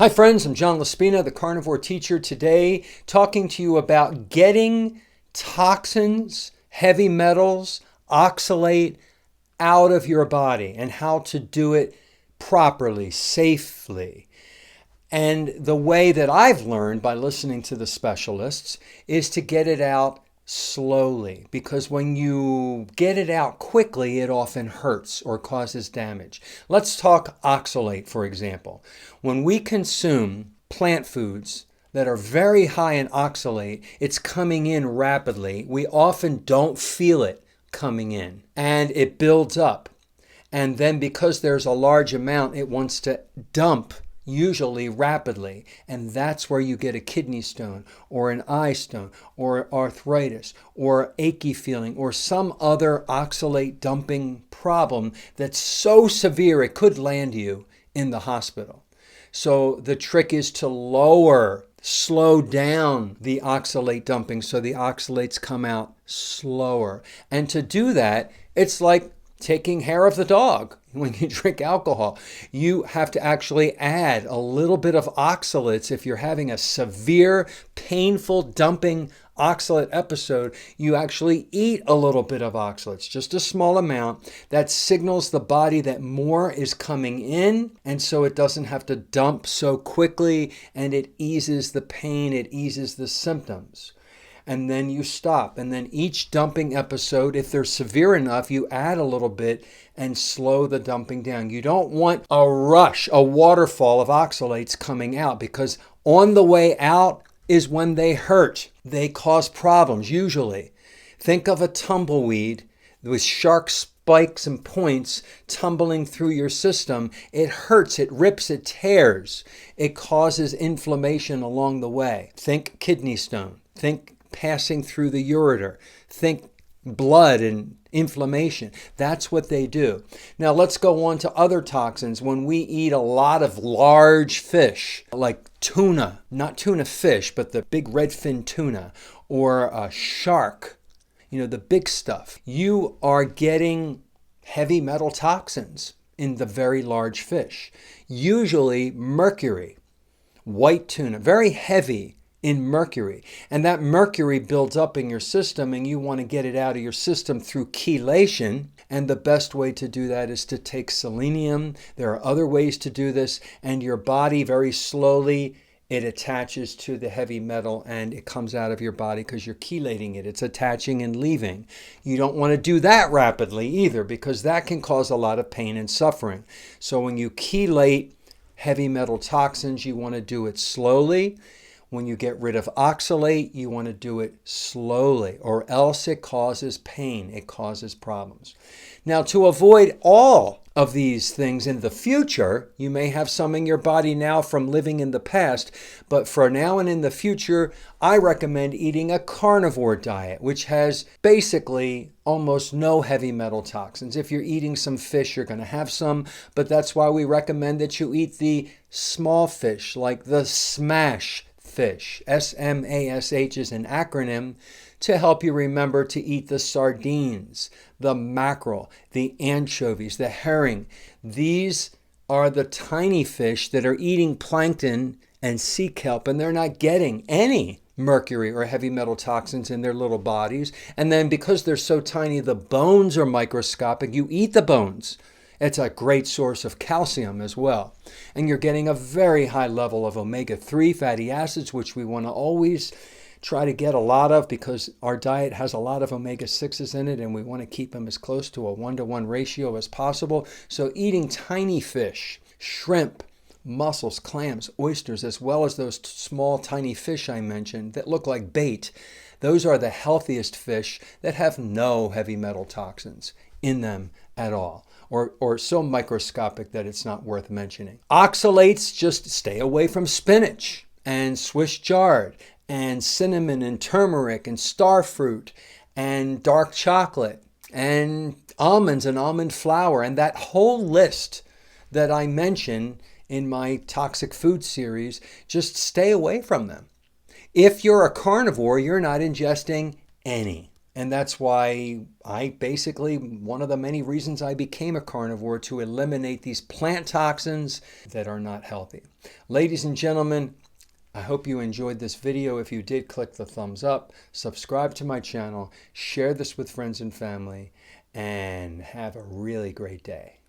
Hi friends, I'm John Laspina, the Carnivore teacher, today talking to you about getting toxins, heavy metals, oxalate out of your body and how to do it properly, safely. And the way that I've learned by listening to the specialists is to get it out slowly, because when you get it out quickly, it often hurts or causes damage. Let's talk oxalate, for example. When we consume plant foods that are very high in oxalate, it's coming in rapidly. We often don't feel it coming in, and it builds up. And then because there's a large amount, it wants to dump, usually rapidly, and that's where you get a kidney stone or an eye stone or arthritis or achy feeling or some other oxalate dumping problem that's so severe it could land you in the hospital. So the trick is to slow down the oxalate dumping so the oxalates come out slower. And to do that, it's like taking hair of the dog. When you drink alcohol, you have to actually add a little bit of oxalates. If you're having a severe, painful dumping oxalate episode, you actually eat a little bit of oxalates, just a small amount. That signals the body that more is coming in, and so it doesn't have to dump so quickly, and it eases the pain, it eases the symptoms. And then you stop. And then each dumping episode, if they're severe enough, you add a little bit and slow the dumping down. You don't want a rush, a waterfall of oxalates coming out, because on the way out is when they hurt. They cause problems, usually. Think of a tumbleweed with sharp spikes and points tumbling through your system. It hurts, it rips, it tears. It causes inflammation along the way. Think kidney stone. Think passing through the ureter. Think blood and inflammation. That's what they do. Now let's go on to other toxins. When we eat a lot of large fish, like tuna, not tuna fish, but the big redfin tuna, or a shark, the big stuff, you are getting heavy metal toxins in the very large fish. Usually mercury, white tuna, very heavy in mercury, and that mercury builds up in your system, and you want to get it out of your system through chelation. And the best way to do that is to take selenium. There are other ways to do this, and your body very slowly, it attaches to the heavy metal and it comes out of your body because you're chelating it. It's attaching and leaving. You don't want to do that rapidly either, because that can cause a lot of pain and suffering. So when you chelate heavy metal toxins, you want to do it slowly. When you get rid of oxalate, you want to do it slowly, or else it causes pain, it causes problems. Now, to avoid all of these things in the future, you may have some in your body now from living in the past, but for now and in the future, I recommend eating a carnivore diet, which has basically almost no heavy metal toxins. If you're eating some fish, you're going to have some, but that's why we recommend that you eat the small fish, like the smash fish. SMASH is an acronym to help you remember to eat the sardines, the mackerel, the anchovies, the herring. These are the tiny fish that are eating plankton and sea kelp, and they're not getting any mercury or heavy metal toxins in their little bodies. And then because they're so tiny, the bones are microscopic. You eat the bones. It's a great source of calcium as well. And you're getting a very high level of omega-3 fatty acids, which we want to always try to get a lot of, because our diet has a lot of omega-6s in it, and we want to keep them as close to a 1-to-1 ratio as possible. So eating tiny fish, shrimp, mussels, clams, oysters, as well as those small tiny fish I mentioned that look like bait, those are the healthiest fish that have no heavy metal toxins in them at all, or so microscopic that it's not worth mentioning. Oxalates, just stay away from spinach and Swiss chard and cinnamon and turmeric and starfruit and dark chocolate and almonds and almond flour, and that whole list that I mentioned in my toxic food series. Just stay away from them. If you're a carnivore, you're not ingesting any And that's why one of the many reasons I became a carnivore, to eliminate these plant toxins that are not healthy. Ladies and gentlemen, I hope you enjoyed this video. If you did, click the thumbs up, subscribe to my channel, share this with friends and family, and have a really great day.